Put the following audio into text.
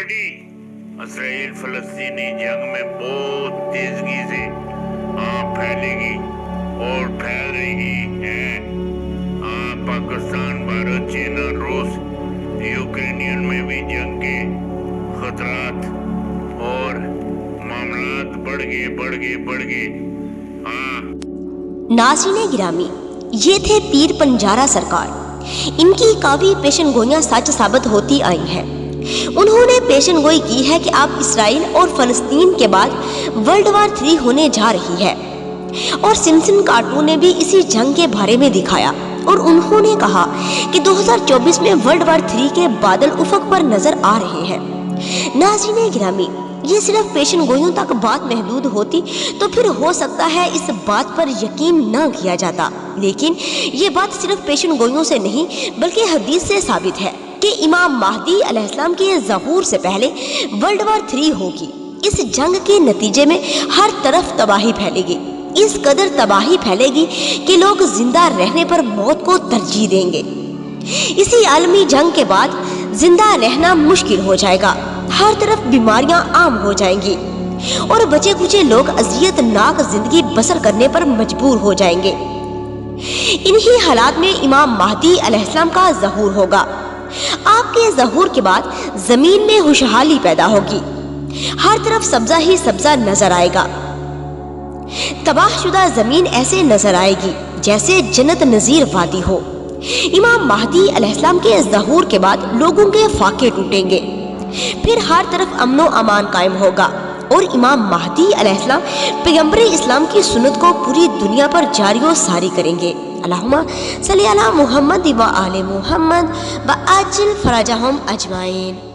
बड़ी इसराइल फलस्तीनी जंग में बहुत तेजगी से फैलेगी और फैल रही है। पाकिस्तान, भारत, चीन और रूस, यूक्रेनियन में भी जंग के खतरात और मामलात बढ़ गए। नाज़रीन गिरामी, ये थे पीर पंजारा सरकार। इनकी काफ़ी पेशन गोइयाँ सच साबित होती आई हैं। उन्होंने पेशन गोई की है कि अब इसराइल और फ़लस्तीन के बाद वर्ल्ड वार 3 होने जा रही है, और सिमसन कार्टून ने भी इसी जंग के बारे में दिखाया और उन्होंने कहा कि 2024 में वर्ल्ड वार 3 के बादल उफक पर नजर आ रहे हैं। नाज़रीन गिरामी, ये सिर्फ पेशन गोइयों तक बात महदूद होती तो फिर हो सकता है इस बात पर यकीन न किया जाता, लेकिन ये बात सिर्फ पेशन गोइयों से नहीं बल्कि हदीस से साबित है कि इमाम महदी अलैहिस्सलाम के ज़हूर से पहले वर्ल्ड वार 3 होगी। इस जंग के नतीजे में हर तरफ तबाही फैलेगी, इस कदर तबाही फैलेगी कि लोग जिंदा रहने पर मौत को तरजीह देंगे। इसी आलमी जंग के बाद जिंदा रहना मुश्किल हो जाएगा, हर तरफ बीमारियां आम हो जाएंगी और बचे कुचे लोग अज़ियतनाक जिंदगी बसर करने पर मजबूर हो जाएंगे। इन्हीं हालात में इमाम महदी अलैहिस्सलाम का ज़हूर होगा। आपके ज़हूर के बाद जमीन में खुशहाली पैदा होगी, हर तरफ सब्जा ही सब्जा नजर आएगा। तबाहशुदा जमीन ऐसे नजर आएगी जैसे जन्नत नजीर वादी हो। इमाम महदी अलैहिस्सलाम के ज़हूर के बाद लोगों के फाके टूटेंगे, फिर हर तरफ अमनो अमान कायम होगा और इमाम महदी अलैहिस्सलाम पैगंबर इस्लाम की सुन्नत को पूरी दुनिया पर जारी व सारी करेंगे। अल्लाहुम्मा सल्ली अला मुहम्मद व आले मुहम्मद व अज्जिल फरजहुम अजमाइन।